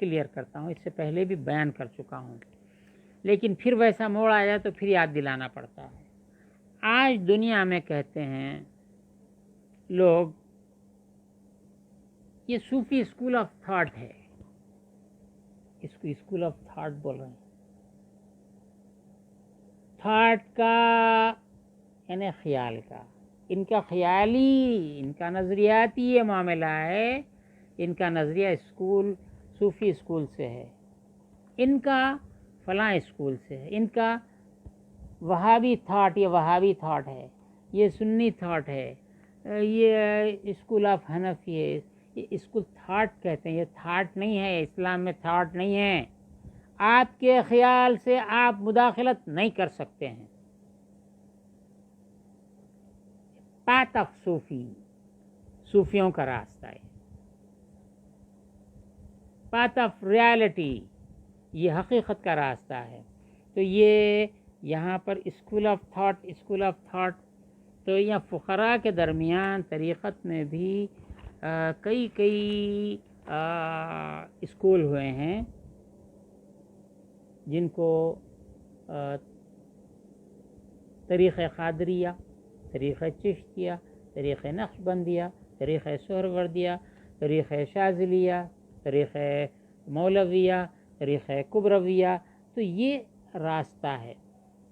Clear کرتا ہوں، اس سے پہلے بھی بیان کر چکا ہوں، لیکن پھر ویسا موڑ آیا تو پھر یاد دلانا پڑتا ہے۔ آج دنیا میں کہتے ہیں لوگ یہ صوفی اسکول آف تھاٹ ہے، اس کو اسکول آف تھاٹ بول رہے ہیں۔ تھاٹ کا یعنی خیال کا، ان کا خیالی، ان کا نظریاتی یہ معاملہ ہے، ان کا نظریہ اسکول صوفی اسکول سے ہے، ان کا فلاں اسکول سے ہے، ان کا وہابی تھاٹ، یہ وہابی تھاٹ ہے، یہ سنی تھاٹ ہے، یہ اسکول آف حنفی ہے، یہ اسکول تھاٹ کہتے ہیں۔ یہ تھاٹ نہیں ہے، اسلام میں تھاٹ نہیں ہے۔ آپ کے خیال سے آپ مداخلت نہیں کر سکتے ہیں۔ پاتھ آف صوفی، صوفیوں کا راستہ ہے۔ پاتھ آف ریالٹی، یہ حقیقت کا راستہ ہے۔ تو یہ یہاں پر اسکول آف تھاٹ تو یہ فقراء کے درمیان طریقت میں بھی کئی اسکول ہوئے ہیں، جن کو طریقہ قادریہ، طریقہ چشتیہ، طریقہ نقشبندیہ، طریقہ سہروردیہ، طریقہ شاذلیہ، طریقہ مولویہ، طریقہ کبرویہ، تو یہ راستہ ہے۔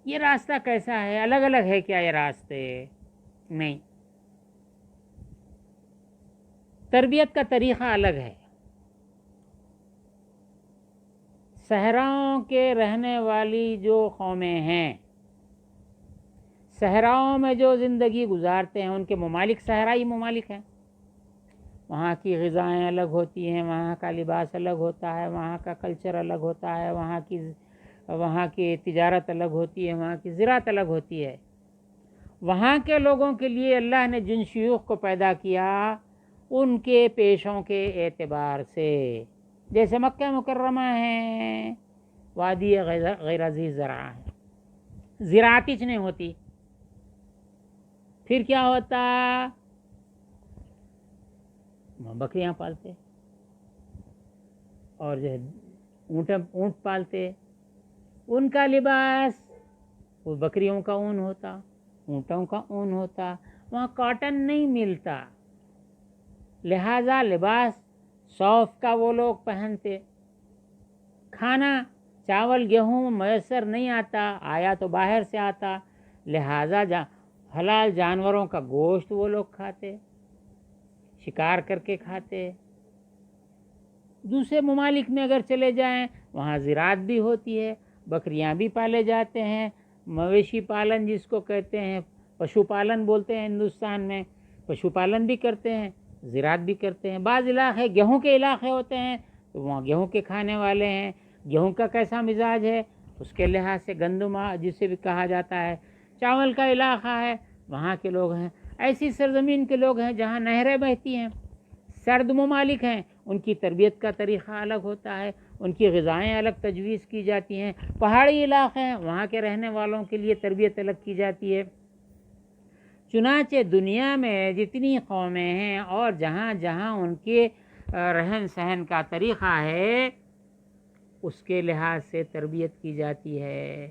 یہ راستہ کیسا ہے؟ الگ الگ ہے کیا یہ راستے؟ نہیں، تربیت کا طریقہ الگ ہے۔ صحراؤں کے رہنے والی جو قومیں ہیں، صحراؤں میں جو زندگی گزارتے ہیں، ان کے ممالک صحرائی ممالک ہیں، وہاں کی غذائیں الگ ہوتی ہیں، وہاں کا لباس الگ ہوتا ہے، وہاں کا کلچر الگ ہوتا ہے، وہاں کی تجارت الگ ہوتی ہے، وہاں کی زراعت الگ ہوتی ہے۔ وہاں کے لوگوں کے لیے اللہ نے جن شیوخ کو پیدا کیا، ان کے پیشوں کے اعتبار سے، جیسے مکہ مکرمہ ہے، وادی غیر عزیز زرع ہے، زراعت ہی نہیں ہوتی، پھر کیا ہوتا؟ بکریاں پالتے اور جو ہے اونٹ پالتے، ان کا لباس وہ بکریوں کا اون ہوتا، اونٹوں کا اون ہوتا، وہاں کاٹن نہیں ملتا، لہذا لباس صوف کا وہ لوگ پہنتے، کھانا چاول گیہوں میسر نہیں آیا تو باہر سے آتا، لہذا حلال جانوروں کا گوشت وہ لوگ کھاتے، شکار کر کے کھاتے۔ دوسرے ممالک میں اگر چلے جائیں، وہاں زراعت بھی ہوتی ہے، بکریاں بھی پالے جاتے ہیں، مویشی پالن جس کو کہتے ہیں، پشو پالن بولتے ہیں ہندوستان میں، پشو پالن بھی کرتے ہیں، زراعت بھی کرتے ہیں۔ بعض علاقے گیہوں کے علاقے ہوتے ہیں تو وہاں گیہوں کے کھانے والے ہیں، گیہوں کا کیسا مزاج ہے اس کے لحاظ سے گندم جسے بھی کہا جاتا ہے، چاول کا علاقہ ہے، وہاں کے لوگ ہیں۔ ایسی سرزمین کے لوگ ہیں جہاں نہریں بہتی ہیں، سرد ممالک ہیں، ان کی تربیت کا طریقہ الگ ہوتا ہے، ان کی غذائیں الگ تجویز کی جاتی ہیں۔ پہاڑی علاقے ہیں، وہاں کے رہنے والوں کے لیے تربیت الگ کی جاتی ہے۔ چنانچہ دنیا میں جتنی قومیں ہیں اور جہاں جہاں ان کے رہن سہن کا طریقہ ہے، اس کے لحاظ سے تربیت کی جاتی ہے۔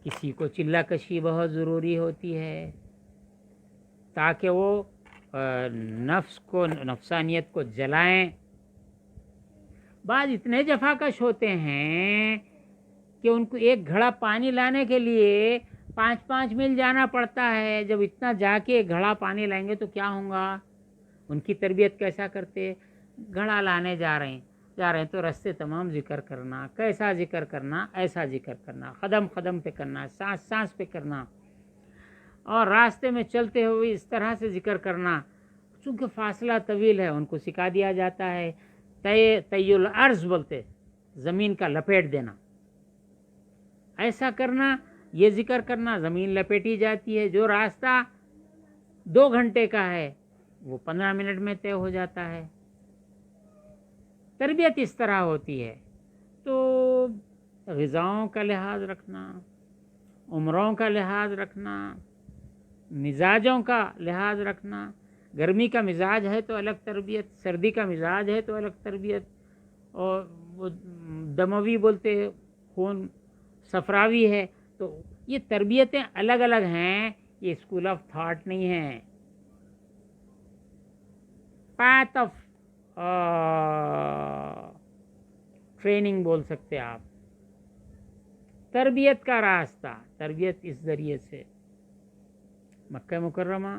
کسی کو چلہ کشی بہت ضروری ہوتی ہے تاکہ وہ نفسانیت کو جلائیں۔ بعض اتنے جفاکش ہوتے ہیں کہ ان کو ایک گھڑا پانی لانے کے لیے 5 میل جانا پڑتا ہے۔ جب اتنا جا کے ایک گھڑا پانی لائیں گے تو کیا ہوگا؟ ان کی تربیت کیسا کرتے؟ گھڑا لانے جا رہے ہیں تو رستے تمام ذکر کرنا، کیسا ذکر کرنا، ایسا ذکر کرنا، قدم قدم پہ کرنا، سانس سانس پہ کرنا، اور راستے میں چلتے ہوئے اس طرح سے ذکر کرنا۔ چونکہ فاصلہ طویل ہے، ان کو سکھا دیا جاتا ہے طی الارض بولتے، زمین کا لپیٹ دینا، ایسا کرنا، یہ ذکر کرنا، زمین لپیٹی جاتی ہے۔ جو راستہ 2 گھنٹے کا ہے وہ 15 منٹ میں طے ہو جاتا ہے۔ تربیت اس طرح ہوتی ہے۔ تو غذاؤں کا لحاظ رکھنا، عمروں کا لحاظ رکھنا، مزاجوں کا لحاظ رکھنا، گرمی کا مزاج ہے تو الگ تربیت، سردی کا مزاج ہے تو الگ تربیت، اور وہ دموی بولتے ہیں، خون صفراوی ہے، تو یہ تربیتیں الگ الگ ہیں، یہ اسکول آف تھاٹ نہیں ہیں، پاتھ آف ٹریننگ بول سکتے آپ، تربیت کا راستہ، تربیت اس ذریعے سے۔ مکہ مکرمہ